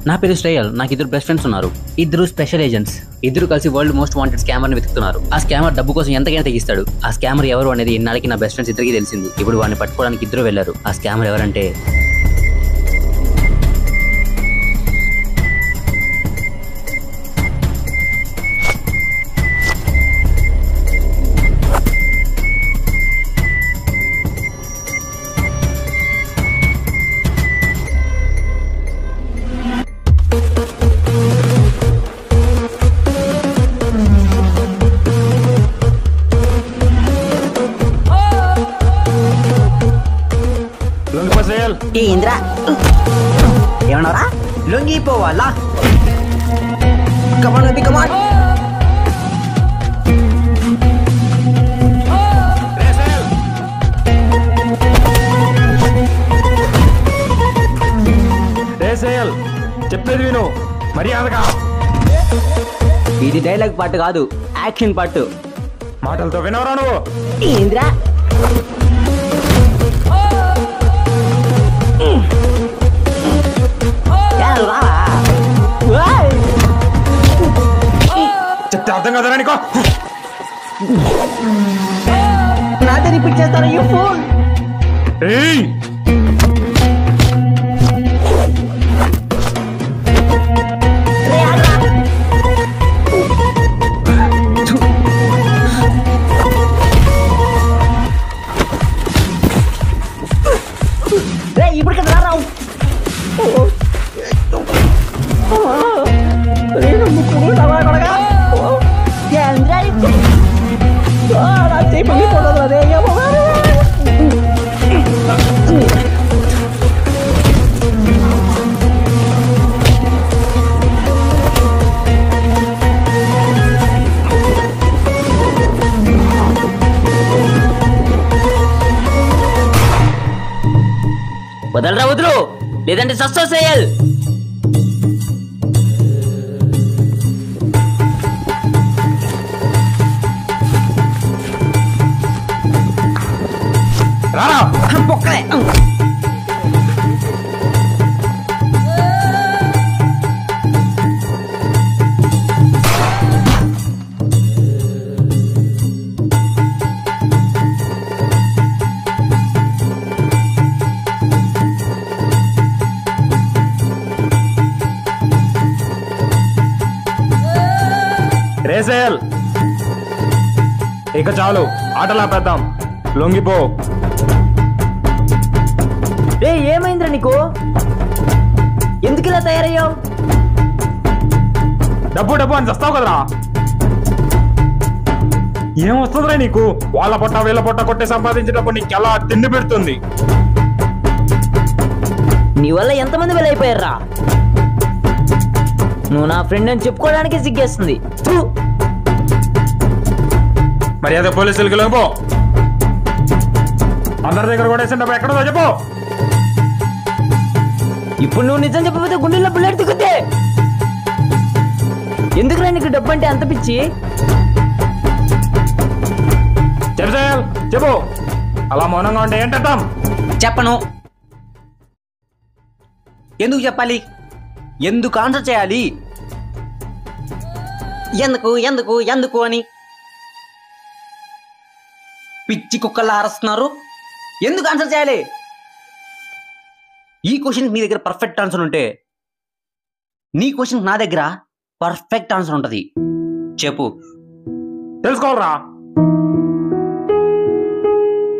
నా పేరు శ్రేయల్. నాకు ఇద్దరు బెస్ట్ ఫ్రెండ్స్ ఉన్నారు. ఇద్దరు స్పెషల్ ఏజెంట్స్. ఇద్దరు కలిసి వరల్డ్ మోస్ట్ వాంటెడ్ స్కామర్ ని వెతుకుతున్నారు. ఆ స్కామర్ డబ్బు కోసం ఎంతకైనా తెగిస్తాడు. ఆ స్కామర్ ఎవరు అనేది ఇన్నాళ్ళకి నా బెస్ట్ ఫ్రెండ్స్ ఇద్దరికి తెలిసింది. ఇప్పుడు వాడిని పట్టుకోవడానికి ఇద్దరు వెళ్లారు. ఆ స్కామర్ ఎవరంటే ఇంద్రా ఏమన్నారా? లొంగిపోవాలా? Come on baby come on. చెప్పేది విను మర్యాదగా. ఇది డైలాగ్ పార్ట్ కాదు, యాక్షన్ పార్ట్. మాటలతో వినవరా నువ్వు? ఇంద్రా చెప్తే అర్థం కదరా నీకో? నాతో రిపీట్ చేస్తారా ఈ ఫోన్? ఇప్పుడు కదా రావు. వదలరా వదులు, లేదంటే సస్తో చేయాలి. పొక్కలే రేసేయల్. ఇక చాలు, ఆటలా పెద్దాం. లొంగిపో. ఏమైందిరా నీకు? ఎందుకు ఇలా తయారయ్యావు? డబ్బు డబ్బు అని చస్తావు కదరా. ఏం వస్తుందిరా నీకు? వాళ్ళ పొట్ట వీళ్ళ పొట్ట కొట్టే సంపాదించేటప్పుడు నీకు ఎలా తిండి పెడుతుంది? నీ వల్ల ఎంతమంది వెళ్ళైపోయారా? నువ్వు నా ఫ్రెండ్ అని చెప్పుకోవడానికి సిగ్గేస్తుంది. మరి అదే పోలీసులకి లొంగిపో. అందరి దగ్గర కూడా డబ్బు ఎక్కడో చెప్పు. ఇప్పుడు నువ్వు నిజం చెప్పకపోతే గుండెల్లో బుల్లెట్ దిగుద్దే. ఎందుకు నీకు డబ్బు అంటే అంత పిచ్చి? చెప్పు. అలా మౌనంగా ఉంటే ఏంటంటాం? చెప్పను. ఎందుకు చెప్పాలి? ఎందుకు ఆన్సర్ చేయాలి? ఎందుకు ఎందుకు ఎందుకు అని పిచ్చి కుక్కల్లా అరుస్తున్నారు. ఎందుకు ఆన్సర్ చేయాలి? ఈ క్వశ్చన్కి మీ దగ్గర పర్ఫెక్ట్ ఆన్సర్ ఉంటే నీ క్వశ్చన్కి నా దగ్గర పర్ఫెక్ట్ ఆన్సర్ ఉంటుంది. చెప్పు. తెలుసుకోవాలరా.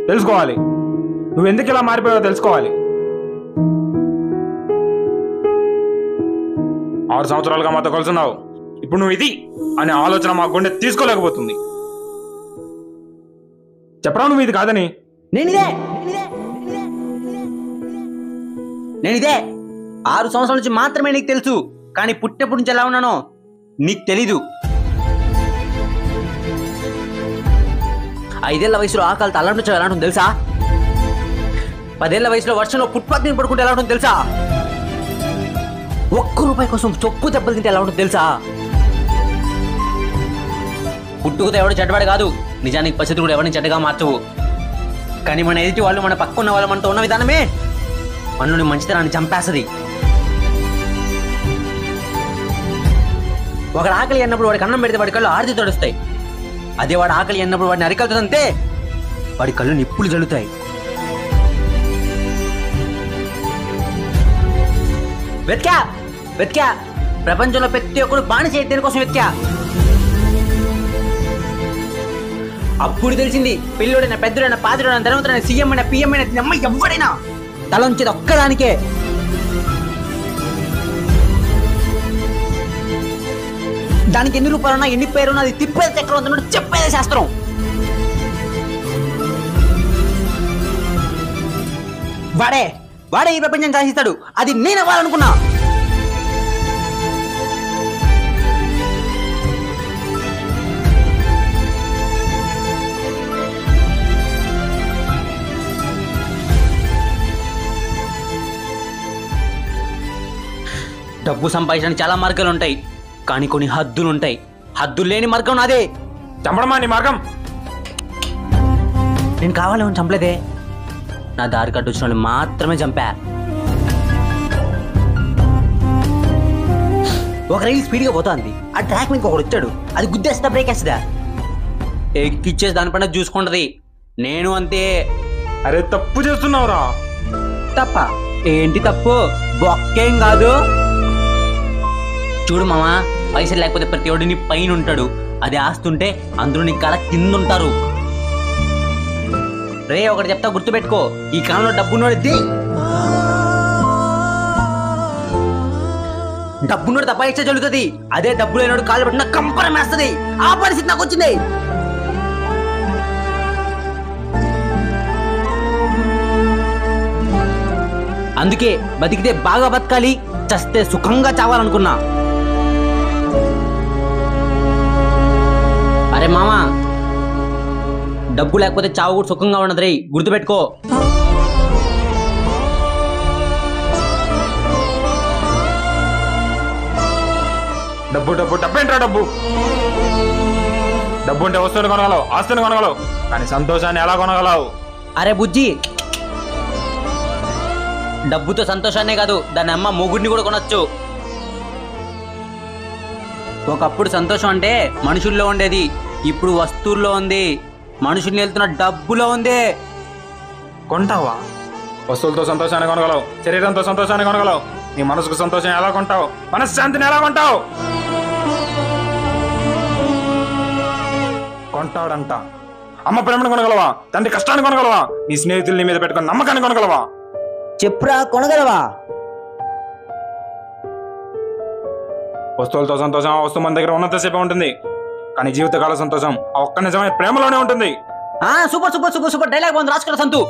తెలుసుకోవాలి. నువ్వు ఎందుకు ఇలా మారిపోయావో తెలుసుకోవాలి. 6 సంవత్సరాలుగా మాతో కలుసున్నావు. ఇప్పుడు నువ్వు ఇది అనే ఆలోచన మా గుండె తీసుకోలేకపోతుంది. చెప్పరా నువ్వు ఇది కాదని? నేనిదే 6 సంవత్సరాల నుంచి మాత్రమే నీకు తెలుసు. కానీ పుట్టేప్పటి నుంచి ఎలా ఉన్నానో నీకు తెలీదు. 5 ఏళ్ల వయసులో ఆకలితో అల్లంటూ ఎలా ఉంటుంది తెలుసా? 10 ఏళ్ల వయసులో వర్షంలో ఫుట్పాత్ మీద పడుకుంటే ఎలా ఉంటుంది తెలుసా? ₹1 కోసం చొప్పు దెబ్బలు తింటే ఎలా ఉంటుంది తెలుసా? పుట్టుకతో ఎవడు చెడ్డవాడు కాదు. నిజానికి పరిస్థితి కూడా ఎవరిని చెడ్డగా మార్చవు. కానీ మన ఎదుటి వాళ్ళు, మన పక్కన్న వాళ్ళు మనతో ఉన్న విధానమే మనల్ని మంచితనాన్ని చంపేస్తుంది. ఒకడు ఆకలి అన్నప్పుడు వాడికి అన్నం పెడితే వాడి కళ్ళు ఆర్తి తడుస్తాయి. అదే వాడు ఆకలి అన్నప్పుడు వాడిని అరికలుతుందంటే వాడి కళ్ళు నిప్పులు జల్లుతాయి. వెతికా ప్రపంచంలో ప్రతి ఒక్కడు బానిస దేనికోసం వెతికా. అప్పుడు తెలిసింది పిల్లుడైనా పెద్దడైనా పాదుడైనా ధనవంతుడైనా సీఎం అయినా పిఎం అయినా అమ్మ ఎవడైనా తల ఉంచేది ఒక్కదానికే. దానికి ఎన్ని రూపాయలున్నా ఎన్ని పేరున్నా అది తిప్పేది చక్రవర్తి చెప్పేదే శాస్త్రం. వాడే ఈ ప్రపంచం శాసిస్తాడు. అది నేను అవ్వాలనుకున్నా. డబ్బు సంపాదించడానికి చాలా మార్గాలు ఉంటాయి, కానీ కొన్ని హద్దులు ఉంటాయి. హద్దులు లేని మార్గం నాదే. చంపడమా నీ మార్గం? నేను కావాలని చంపలేదే, నా దారి కట్టు వచ్చిన వాళ్ళు మాత్రమే చంపా. ఒక రైలు స్పీడ్గా పోతుంది, ఆ ట్రాక్ మీద ఒకడు వచ్చాడు, అది గుద్దేస్తా బ్రేక్ వేస్తుందా ఎక్కిచ్చేసి దానిపైన చూసుకుంటది. నేను అంతే. అరే తప్పు చేస్తున్నావురా. తప్ప ఏంటి తప్పు? బొక్కేం కాదు. చూడు మామా, పైసలు లేకపోతే ప్రతి ఒడు నీ పైన ఉంటాడు. అది ఆస్తుంటే అందరూ నీ కళ కింద ఉంటారు. రే ఒకటి చెప్తా గుర్తుపెట్టుకో, ఈ కాలంలో డబ్బున్నోడిద్ది డబ్బున్నోడు తప్ప ఇచ్చే జరుగుతుంది. అదే డబ్బు లేనోడు కాళ్ళు పెట్టిన కంపరం వేస్తుంది. ఆ పరిస్థితి నాకు వచ్చింది. అందుకే బతికితే బాగా బతకాలి, చస్తే సుఖంగా చావాలనుకున్నా. అరే మామా, డబ్బు లేకపోతే చావు కూడా సుఖంగా ఉండదు రే, గుర్తుపెట్టుకో. డబ్బు డబ్బు డబ్బేంట్రా డబ్బు? డబ్బు ఉంటే వస్తువులు కొనగలవు, ఆస్తులు కొనగలవు, కానీ సంతోషాన్ని ఎలా కొనగలవు? అరే బుజ్జి, డబ్బుతో సంతోషాన్నే కాదు దాని అమ్మ మొగుడిని కూడా కొనొచ్చు. ఒకప్పుడు సంతోషం అంటే మనుషుల్లో ఉండేది, ఇప్పుడు వస్తువుల్లో ఉంది. మనుషుల్ని వెళ్తున్న డబ్బులో ఉంది. కొంటావా? వస్తువులతో సంతోషాన్ని కొనగలవు, శరీరంతో సంతోషాన్ని కొనగలవు, నీ మనసుకు సంతోషం ఎలా కొంటావు? మనశ్శాంతిని ఎలా కొంటావు? కొంటాడంట. అమ్మ ప్రేమను కొనగలవా? తండ్రి కష్టాన్ని కొనగలవా? నీ స్నేహితులు నీ మీద పెట్టుకుని నమ్మకాన్ని కొనగలవా? చెప్పురా, కొనగలవా? వస్తువులతో సంతోషం ఆ వస్తువు మన దగ్గర ఉన్నంతసేపే ఉంటుంది, కానీ జీవితకాల సంతోషం ఆ ఒక్క నిజమైన ప్రేమలోనే ఉంటుంది. Super super super super dialogue బాగుంది, రాసుకున్న సంతు.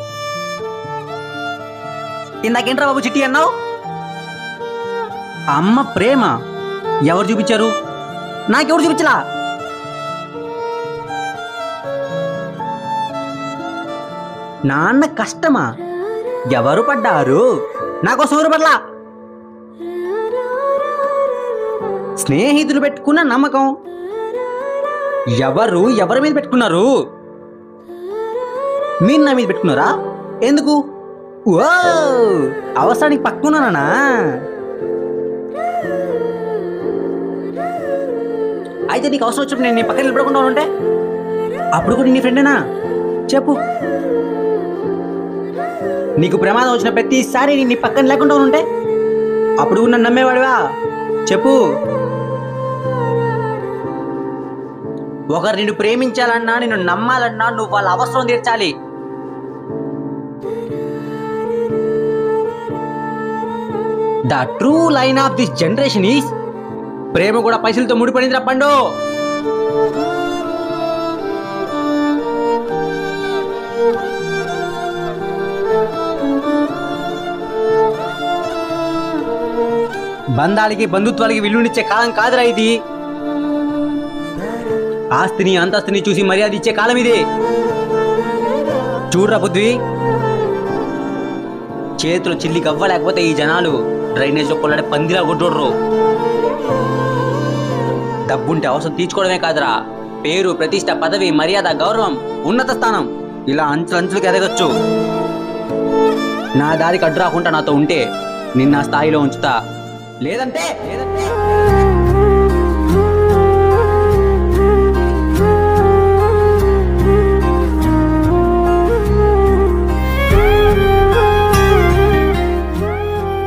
ఇందాకేంట్రా బాబు చిట్టి అన్నావు? అమ్మ ప్రేమ ఎవరు చూపించారు? నాకెవరు చూపించలా? నాన్న కష్టమా? ఎవరు పడ్డారు? నాకోసం ఎవరు పడలా? స్నేహితులు పెట్టుకున్న నమ్మకం ఎవరి మీద పెట్టుకున్నారు? మీరు నా మీద పెట్టుకున్నారా? ఎందుకు? ఓ అవసరానికి పట్టుకున్నానా? అయితే నీకు అవసరం వచ్చినప్పుడు నేను నీ పక్కన నిలబడకుండా ఉంటే అప్పుడు కూడా నీ ఫ్రెండేనా? చెప్పు. నీకు ప్రమాదం వచ్చిన ప్రతిసారి నీ పక్కన లేకుండా ఉంటే అప్పుడు నన్ను నమ్మేవాడివా? చెప్పు. ఒకరు నిన్ను ప్రేమించాలన్నా, నిన్ను నమ్మాలన్నా నువ్వు వాళ్ళ అవసరం తీర్చాలి. The true line of this generation is ప్రేమ కూడా పైసలతో ముడిపడిందిరా పండు. బంధాలకి బంధుత్వాలకి విలువనిచ్చే కాలం కాదురా ఇది. ఆస్తిని అంతస్తుని చూసి మర్యాద ఇచ్చే కాలం ఇది. చూడరా బుద్వి, చేతులు చిల్లి గవ్వలేకపోతే ఈ జనాలు డ్రైనేజ్ లో కొల్లడే పందిలా కొట్టుర్రు. డబ్బుంటే అవసరం తీర్చుకోవడమే కాదురా, పేరు, ప్రతిష్ట, పదవి, మర్యాద, గౌరవం, ఉన్నత స్థానం ఇలా అంచులంచులకు ఎదగొచ్చు. నా దారికి అడ్డు రాకుండా నాతో ఉంటే నిన్న స్థాయిలో ఉంచుతా, లేదంటే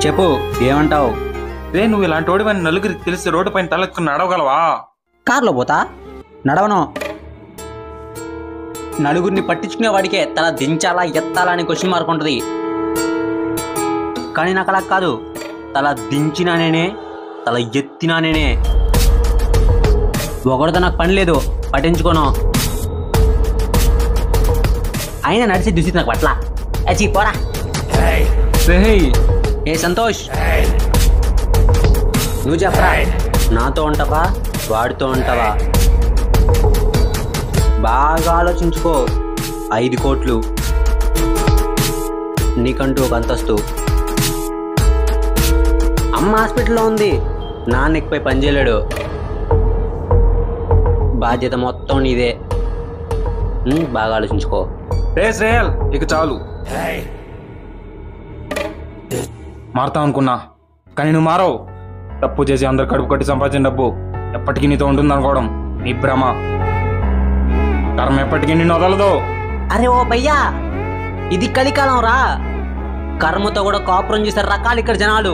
చెప్పు, ఏమంటావు? రే నువ్వు ఇలాంటి వాడివని నలుగురికి తెలిసి రోడ్డు పైన తలెత్తుకుని నడవగలవా? కార్లో పోతా, నడవను. నలుగురిని పట్టించుకునే వాడికే తల దించాలా ఎత్తాలా అని క్వశ్చన్ మార్క్ ఉంటుంది. కానీ నాకు అలా కాదు. తల దించినా నేనే, తల ఎత్తినా నేనే. ఒకటితో నాకు పని లేదు, పట్టించుకోను. అయినా నడిచి దుస్థితి నాకు పట్ల. అచ్చి పోరా. ఏ సంతోష్, నువ్వు చెప్పరా, నాతో ఉంటావా వాడితో ఉంటావా? బాగా ఆలోచించుకో. 5 కోట్లు, నీకంటూ ఒక అంతస్తు, అమ్మ హాస్పిటల్లో ఉంది, నాన్న ఎక్కువై పనిచేయలేడు, బాధ్యత మొత్తం నీదే. బాగా ఆలోచించుకో. రే శ్రేయల్, ఇక చాలు. మారుతావు అనుకున్నా, కానీ నువ్వు మారవు. తప్పు చేసి అందరు కడుపు కట్టి సంపాదించిన డబ్బు ఎప్పటికీ నీతో ఉంటుంది అనుకోవడం నీ భ్రమ. కర్మ ఎప్పటికీ నిన్ను వదలదు. అరే ఓ భయ్యా, ఇది కలికాలం రా. కర్మతో కూడా కాపురం చేశారు రకాలు ఇక్కడ జనాలు.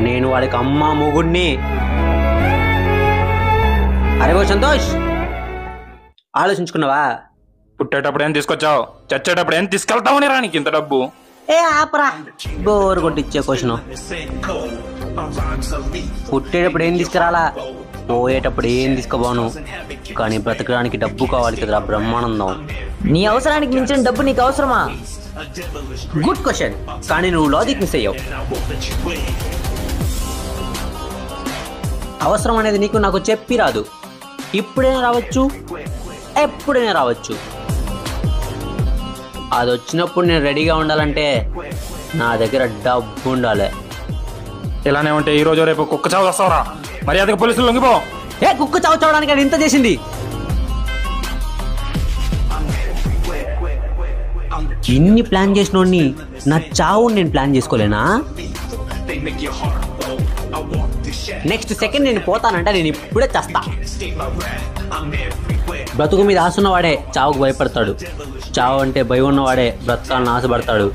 నేను వాడికి అమ్మ మొగుడిని. అరే ఓ సంతోష్, ఆలోచించుకున్నావా? పుట్టేటప్పుడు ఏం తీసుకొచ్చావు, చచ్చేటప్పుడు ఏం తీసుకెళ్తావని రా నీకు ఇంత డబ్బు? ఏ ఆపరా, బోరు కొట్టిచ్చే క్వశ్చన్. పుట్టేటప్పుడు ఏం తీసుకురాలా, పోయేటప్పుడు ఏం తీసుకుపోను. కానీ బ్రతకడానికి డబ్బు కావాలి కదరా బ్రహ్మానందం. నీ అవసరానికి మించిన డబ్బు నీకు అవసరమా? గుడ్ క్వశ్చన్, కానీ నువ్వు లాజిక్ మిస్ అయ్యావు. అవసరం అనేది నీకు నాకు చెప్పి రాదు. ఇప్పుడైనా రావచ్చు, ఎప్పుడైనా రావచ్చు. అది వచ్చినప్పుడు నేను రెడీగా ఉండాలంటే నా దగ్గర డబ్బు ఉండాలి. ఇలానే ఉంటే ఈ రోజు రేపు కుక్క చావు వస్తావురా. మర్యాదగా పోలీసులు లొంగిపో. ఏ కుక్క చావు చావడానికి అది ఇంత చేసింది. ఇన్ని ప్లాన్ చేసినోడిని నా చావు నేను ప్లాన్ చేసుకోలేనా? నెక్స్ట్ సెకండ్ నేను పోతానంటే నేను ఇప్పుడే చస్తా. బ్రతుకు మీద ఆశ ఉన్నవాడే చావుకు భయపడతాడు. చావు అంటే భయం ఉన్నవాడే బ్రతకాలని ఆశపడతాడు.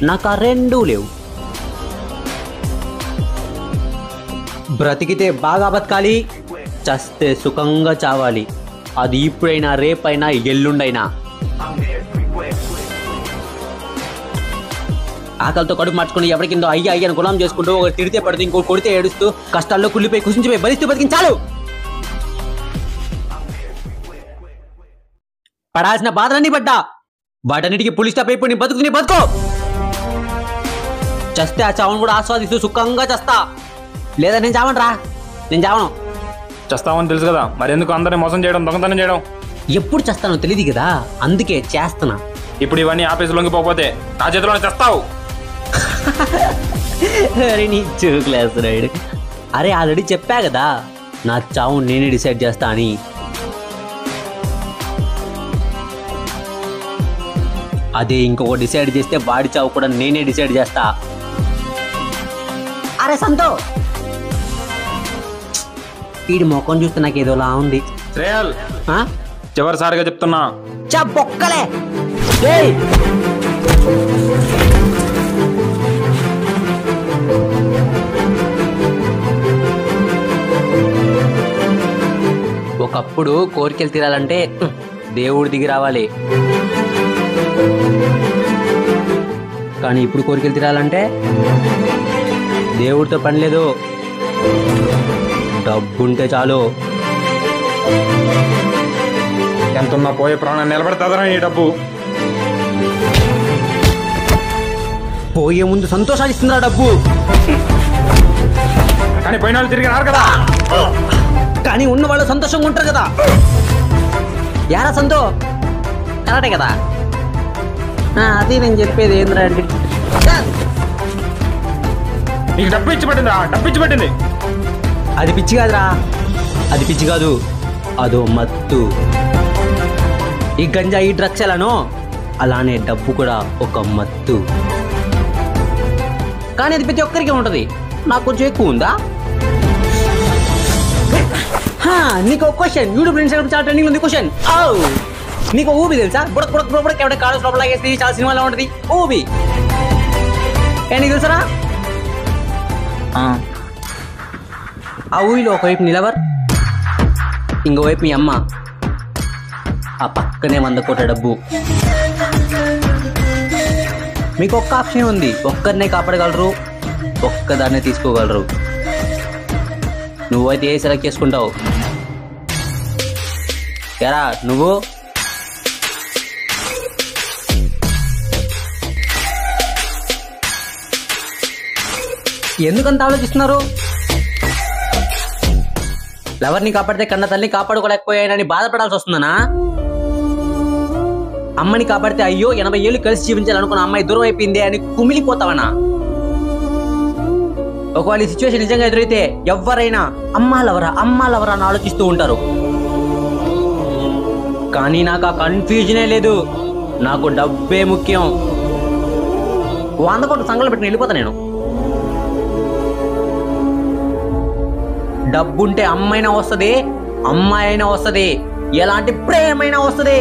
నాకు ఆ రెండూ లేవు. బ్రతికితే బాగా బతకాలి, చస్తే సుఖంగా చావాలి. అది ఇప్పుడైనా, రేపైనా, ఎల్లుండైనా. ఆకలితో కడుపు మార్చుకుని ఎవరికిందో అయ్యా అయ్యని గులాం చేసుకుంటూ ఒకటి తిడితే పడుతూ ఇంకో కొడితే ఏడుస్తూ కష్టాల్లో కుళ్ళిపోయి కుసించిపోయి భరిస్తూ బతికించాలు. పడాల్సిన బాధలన్నీ పడ్డా, వాటన్నిటికీ పులి స్టాప్ అయిపోయి నీ బతుకు నీ బతుకో. చస్తే ఆ చావును కూడా ఆస్వాదిస్తూ సుఖంగా చస్తా. లేదా నేను చావను రా, నేను చావను. చేస్తావని తెలుసు కదా, మరి ఎందుకు అందరిని మోసం చేయడం, దొంగతనం చేయడం? ఎప్పుడు చేస్తానో తెలియదు కదా, అందుకే చేస్తున్నా. ఇప్పుడు ఇవన్నీ ఆఫీసు లొంగిపోతే నా చేతిలోనే చేస్తావు. అరే ఆల్రెడీ చెప్పా కదా, నా చావు నేనే డిసైడ్ చేస్తా అని. అదే ఇంకొక డిసైడ్ చేస్తే వాడి చావు కూడా నేనే డిసైడ్ చేస్తా. అరే సంతో, వీడి మొక్కను చూస్తే నాకు ఏదోలా ఉంది. శ్రేయల్, చివరిసారిగా చెప్తున్నా, బొక్కలే. ఒకప్పుడు కోరికలు తీరాలంటే దేవుడు దిగి రావాలి. కానీ ఇప్పుడు కోరికలు తీరాలంటే దేవుడితో పని లేదు, డబ్బుంటే చాలు. ఎంతున్నా పోయే ప్రాణాన్ని నిలబెడతాదరా ఈ డబ్బు. పోయే ముందు సంతోషాలు ఇస్తుందా డబ్బు. కానీ పోయిన వాళ్ళు తిరిగి రారు కదా. కానీ ఉన్న వాళ్ళు సంతోషంగా ఉంటారు కదా. యారా సంతో, కరెక్టే కదా. అది నేను చెప్పేది ఏంద్రా అంటే, నీకు డబ్బు ఇచ్చి పెట్టిందా? డబ్బు ఇచ్చి పెట్టింది. అది పిచ్చి కాదురా, అది పిచ్చి కాదు, అదో మత్తు. ఈ గంజా, ఈ డ్రగ్స్ ఎలానో అలానే డబ్బు కూడా ఒక మత్తు. కానీ అది ప్రతి ఒక్కరికి ఉంటుంది. నాకు కొంచెం ఎక్కువ ఉందా? నీకు ఒక క్వశ్చన్, యూట్యూబ్ ఇన్స్టాగ్రామ్ చాలా ట్రెండింగ్ ఉంది క్వశ్చన్. నీకు ఊబి తెలుసా? బుడక్ బుడక్ బుడక్ ఎవడ కాలేజ్ లోపల లాగేసి చాలా సినిమాలో ఉంటుంది ఊబి. నీకు తెలుసరా ఆ ఊరిలో ఒకవైపు నిలవర్, ఇంకోవైపు మీ అమ్మ, ఆ పక్కనే 100 కోట్ల డబ్బు. మీకు ఒక్క ఆప్షన్ ఉంది, ఒక్కరినే కాపాడగలరు, ఒక్కదాన్నే తీసుకోగలరు. నువ్వైతే ఏ సెలెక్ట్ చేసుకుంటావు? ఎరా నువ్వు? ఎందుకంత ఆలోచిస్తున్నారు? లవర్ని కాపాడితే కన్న తల్లిని కాపాడుకోలేకపోయానని బాధపడాల్సి వస్తుందనా? అమ్మని కాపాడితే అయ్యో 80 ఏళ్ళు కలిసి జీవించాలనుకున్న అమ్మాయి దూరం అయిపోయింది అని కుమిలిపోతావనా? ఒకవేళ ఈ సిచ్యువేషన్ నిజంగా ఎదురైతే ఎవరైనా అమ్మా లవరా అని ఆలోచిస్తూ ఉంటారు. కానీ నాకు ఆ కన్ఫ్యూజనే లేదు. నాకు డబ్బే ముఖ్యం. 100 కోట్లు సంఘంలో పెట్టుకుని వెళ్ళిపోతా నేను. డబ్బుంటే అమ్మైనా వస్తుంది, అమ్మాయి అయినా వస్తుంది, ఎలాంటి ప్రేమైనా వస్తుంది.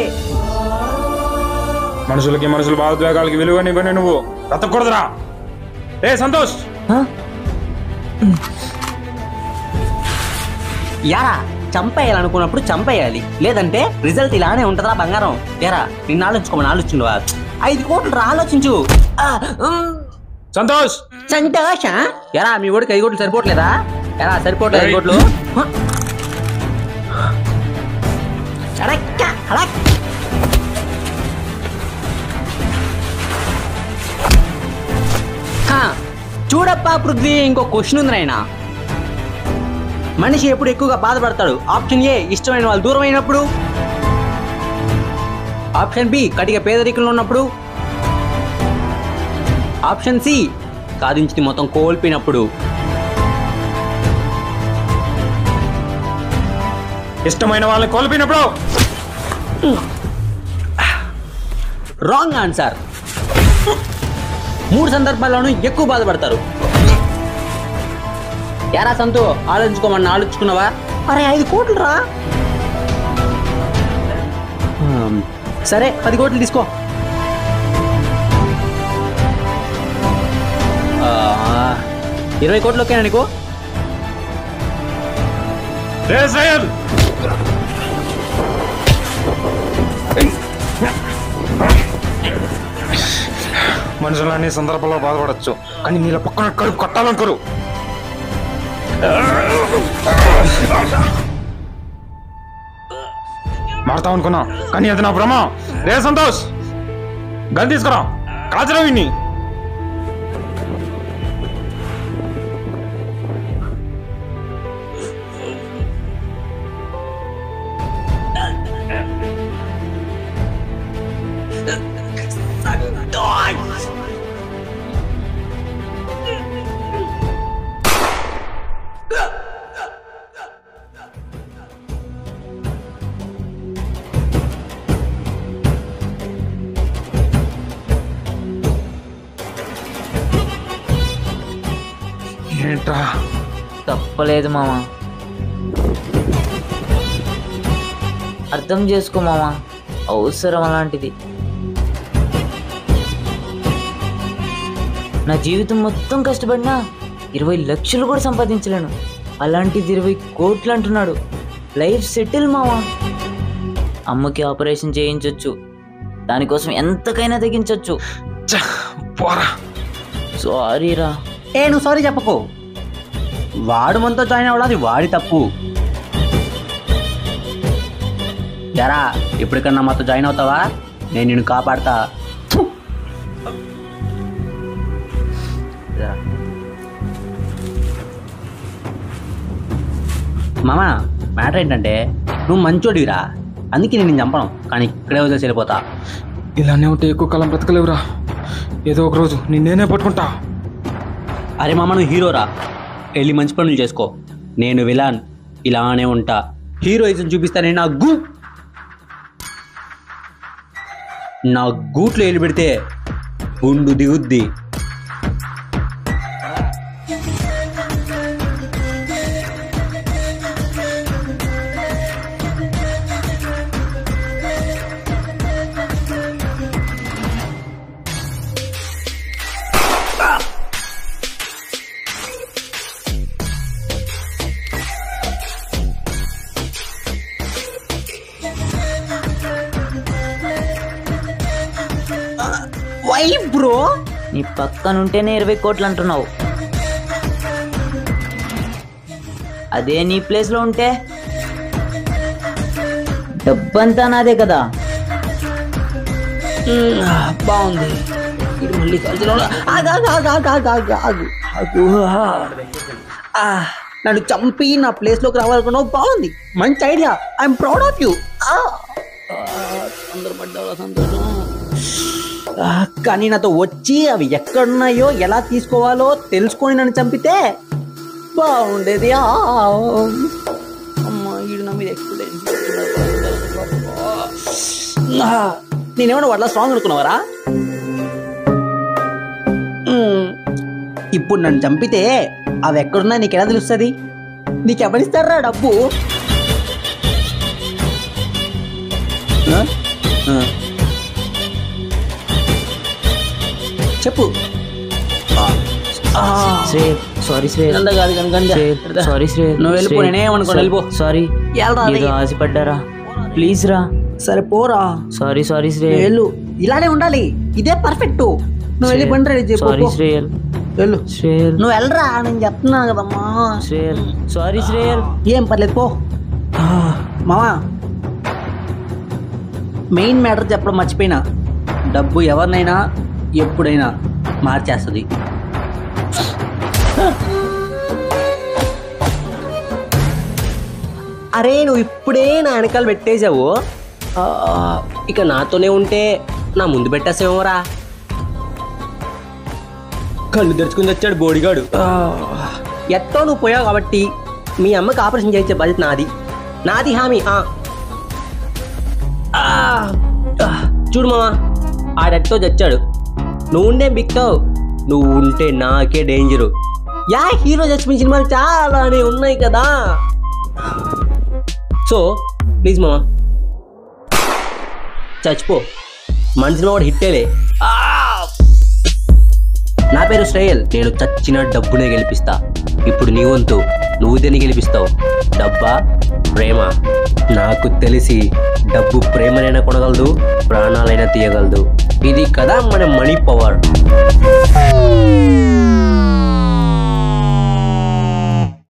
మనుషులకి మనుషుల భావోద్వేగాలకి విలువనివ్వని నువ్వు బ్రతకూడదురా. ఏ సంతోష్, యారా చంపేయాలనుకున్నప్పుడు చంపేయాలి, లేదంటే రిజల్ట్ ఇలానే ఉంటుందా బంగారం? యారా నిన్ను ఆలోచించుకోమని ఆలోచించువా? 5 కోట్లు ఆలోచించు. సంతోష్ సంతోష ఎరా మీ ఓడికి 5 కోట్లు సరిపోవట్లేదా? ఎరా సరిపోవట్లేదు 5 కోట్లు? చూడప్పా పృథ్వీ, ఇంకో క్వశ్చన్ ఉంది నాయన. మనిషి ఎప్పుడు ఎక్కువగా బాధపడతాడు? ఆప్షన్ ఏ ఇష్టమైన వాళ్ళు దూరం అయినప్పుడు, ఆప్షన్ బి కటిక పేదరికంలో ఉన్నప్పుడు, ఆప్షన్ సి సాధించింది మొత్తం కోల్పోయినప్పుడు. ఇష్టమైన వాళ్ళని కోల్పోయినప్పుడు. Wrong answer. 3 సందర్భాల్లోనూ ఎక్కువ బాధపడతారు. యారా సంతు ఆలోచించుకోమన్నా ఆలోచించుకున్నావా? అరే 5 కోట్లు రా. సరే 10 కోట్లు తీసుకో. 20 కోట్లు ఓకేనా నీకు? మనుషులు అన్ని సందర్భాల్లో బాధపడచ్చు, కానీ నీళ్ళ పక్కన కడుపు కట్టాలనుకోరు. మారుతావు అనుకున్నా, కానీ అది నా భ్రమ. రే సంతోష్, గన్ తీసుకురా, కాజరా విన్ని. ఏంట్రా? తప్పలేదు మామ, అర్థం చేసుకో మామ, అవసరం అలాంటిది. నా జీవితం మొత్తం కష్టపడినా 20 లక్షలు కూడా సంపాదించలేను, అలాంటిది 20 కోట్లు అంటున్నాడు. లైఫ్ సెటిల్ మామ. అమ్మకి ఆపరేషన్ చేయించవచ్చు, దానికోసం ఎంతకైనా తగ్గించవచ్చు. సారీ రా. నువ్వు సారీ చెప్పకు. వాడు మనతో జాయిన్ అవ్వడం అది వాడి తప్పు. జరా ఇప్పటికన్నా మాతో జాయిన్ అవుతావా? నేను నిన్ను కాపాడతా. మామ మ్యాటర్ ఏంటంటే నువ్వు మంచోడివిరా, అందుకే నేను చంపను, కానీ ఇక్కడే వదిలేసి వెళ్ళిపోతా. ఇలానే ఉంటే ఎక్కువ కాలం బ్రతకలేవురా. ఏదో ఒక రోజు నేనే పట్టుకుంటా. అరే మామ నువ్వు హీరోరా, వెళ్ళి మంచి పనులు చేసుకో. నేను విలాన్, ఇలానే ఉంటా. హీరోయిజం చూపిస్తానే. నా గూట్లో వెళ్ళి పెడితే గుండు దిగుద్ది. బ్రో? నీ పక్కనుంటేనే 20 కోట్లు అంటున్నావు, అదే నీ ప్లేస్లో ఉంటే డబ్బంతా నాదే కదా. బాగుంది. ఇది మళ్ళీ కలిసిలో నన్ను చంపి నా ప్లేస్లోకి రావాలనుకున్నావు. బాగుంది, మంచి idea. I'm proud of you. కానీ నాతో వచ్చి అవి ఎక్కడున్నాయో ఎలా తీసుకోవాలో తెలుసుకొని నన్ను చంపితే బాగుండేది. అమ్మా, ఈడు నా మీద ఎక్స్పీరియన్స్. నేనేమన్నా వాళ్ళ స్ట్రాంగ్ అనుకున్నావరా? ఇప్పుడు నన్ను చంపితే అవి ఎక్కడున్నా నీకెలా తెలుస్తుంది? నీకెవరిస్తారా డబ్బు? చెప్పు. సారీ శ్రేయ్, సారీ శ్రేయ్, నువ్వు వెళ్ళిపో, నేనేమనుకోను, వెళ్ళిపో. సారీ, వెళ్ళరా, ఏదో ఆశపడ్డారా, ప్లీజ్ రా. సరే పోరా. సారీ శ్రేయ్, వెళ్ళు. ఇలానే ఉండాలి, ఇదే పర్ఫెక్ట్. నువ్వు వెళ్ళి బండి రెడీ చెప్పు. సారీ శ్రేయ్, వెళ్ళు. శ్రేయ్ నువ్వు వెళ్ళరా, నేను చెప్తున్నా కదమ్మా. శ్రేయ్, సారీ శ్రేయ్. ఏం పర్లేదు, పో. మామా, మెయిన్ మ్యాటర్ చెప్పడం మర్చిపోయినా. డబ్బు ఎవరినైనా ఎప్పుడైనా మార్చేస్తుంది. అరే, నువ్వు ఇప్పుడే నా వెనకాల పెట్టేశావు, ఇక నాతోనే ఉంటే నా ముందు పెట్టేసేమోరా. కళ్ళు తెరుచుకుని వచ్చాడు బోడిగాడు. ఎట్టో నువ్వు పోయావు కాబట్టి మీ అమ్మకి ఆపరేషన్ చేయించే బాధ్యత నాది హామీ. చూడు మామా, ఆడెట్టో చచ్చాడు, నువ్వు ఉండే బిక్కావు. నువ్వు ఉంటే నాకే డేంజరు. హీరో చచ్చిపోయిన సినిమాలు చాలానే ఉన్నాయి కదా. సో ప్లీజ్ మామా, చచ్చిపో. మన సినిమా కూడా హిట్టేలే. నా పేరు శ్రేయల్, నేను చచ్చిన డబ్బునే గెలిపిస్తా. ఇప్పుడు నీ వంతు, నువ్వు దేన్ని గెలిపిస్తావు? డబ్బా, ప్రేమ? నాకు తెలిసి డబ్బు ప్రేమనైనా కొనగలదు, ప్రాణాలైనా తీయగలదు. ఇది కదా మన మనీ పవర్.